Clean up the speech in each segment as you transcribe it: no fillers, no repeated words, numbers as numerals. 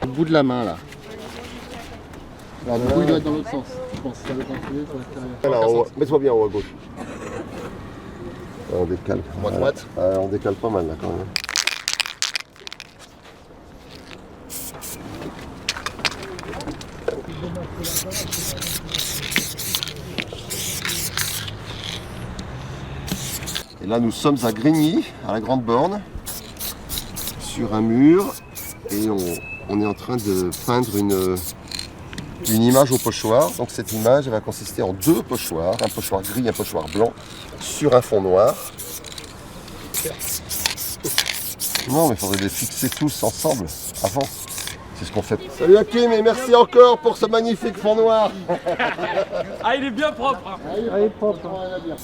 Au bout de la main là. Alors du coup il doit être dans l'autre sens. Je pense que ça va continuer sur l'extérieur. Mets-toi bien en haut à gauche. On décale. Droite. On décale pas mal là quand même. Et là nous sommes à Grigny, à la Grande Borne, sur un mur, et on est en train de peindre une image au pochoir. Donc cette image elle va consister en deux pochoirs, un pochoir gris et un pochoir blanc, sur un fond noir. Non mais il faudrait les fixer tous ensemble avant. C'est ce qu'on fait. Salut Hakim et merci encore pour ce magnifique fond noir. Ah il est bien propre hein. Ah, il est propre, hein. Bien.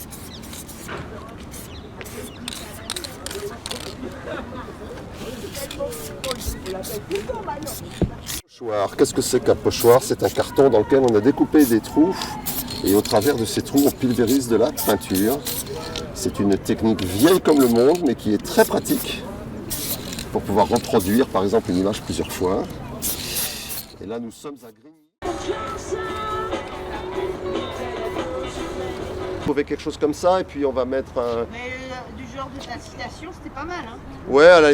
Pochoir. Qu'est-ce que c'est qu'un pochoir? C'est un carton dans lequel on a découpé des trous et au travers de ces trous on pulvérise de la peinture. C'est une technique vieille comme le monde mais qui est très pratique pour pouvoir reproduire par exemple une image plusieurs fois. Et là nous sommes à Grigny. Trouver quelque chose comme ça et puis on va mettre un... Mais du genre de ta citation, c'était pas mal, hein? Ouais, à la...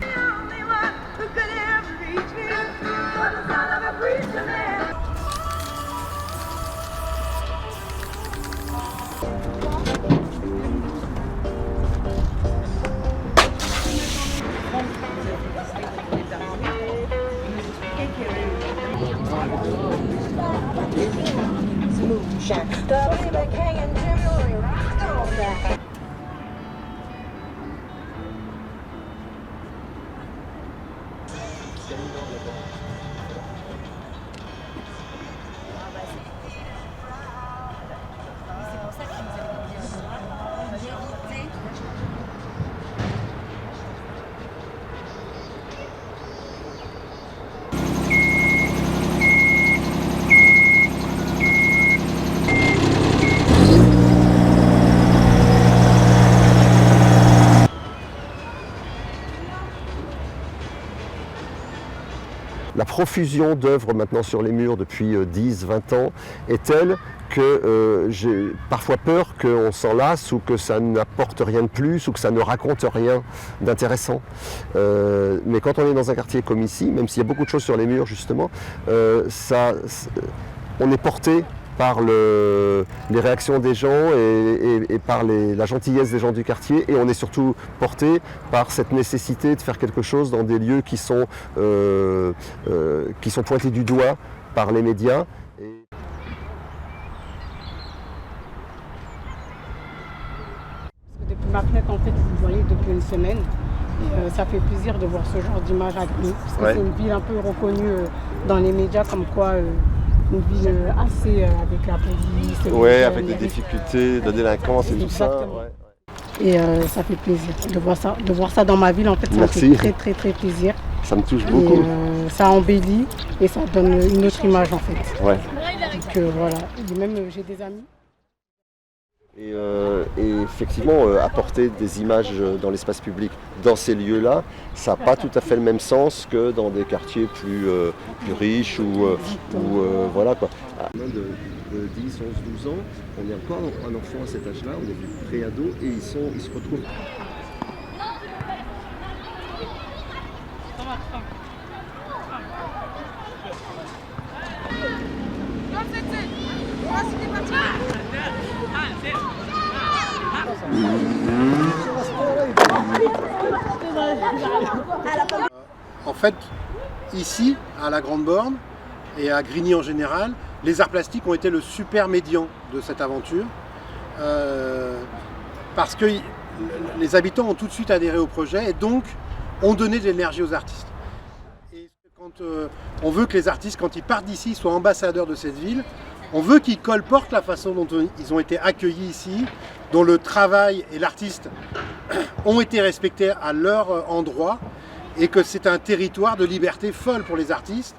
La profusion d'œuvres maintenant sur les murs depuis 10-20 ans est telle que j'ai parfois peur qu'on s'en lasse ou que ça n'apporte rien de plus ou que ça ne raconte rien d'intéressant. Mais quand on est dans un quartier comme ici, même s'il y a beaucoup de choses sur les murs justement, on est porté par les réactions des gens et par la gentillesse des gens du quartier, et on est surtout porté par cette nécessité de faire quelque chose dans des lieux qui sont pointés du doigt par les médias. Depuis ma fenêtre, en fait, vous voyez, depuis une semaine, et, ça fait plaisir de voir ce genre d'image à Grigny, parce que Ouais. c'est une ville un peu reconnue dans les médias comme quoi une ville assez avec la police. Ouais, avec des difficultés, de délinquance et tout ça. Exactement. Ouais. Et ça fait plaisir de voir ça dans ma ville, en fait, ça Merci. me fait très très très plaisir. Ça me touche beaucoup. Et ça embellit et ça donne une autre image en fait. Ouais. Donc voilà, et même j'ai des amis. Et effectivement, apporter des images dans l'espace public dans ces lieux-là, ça n'a pas tout à fait le même sens que dans des quartiers plus riches ou voilà quoi. À moins de 10, 11, 12 ans, on est encore un enfant à cet âge-là, on est plus pré-ado et ils se retrouvent. En fait, ici, à la Grande Borne et à Grigny en général, les arts plastiques ont été le super médian de cette aventure. Parce que les habitants ont tout de suite adhéré au projet et donc ont donné de l'énergie aux artistes. Et quand on veut que les artistes, quand ils partent d'ici, soient ambassadeurs de cette ville, on veut qu'ils colportent la façon dont ils ont été accueillis ici, dont le travail et l'artiste ont été respectés à leur endroit, et que c'est un territoire de liberté folle pour les artistes.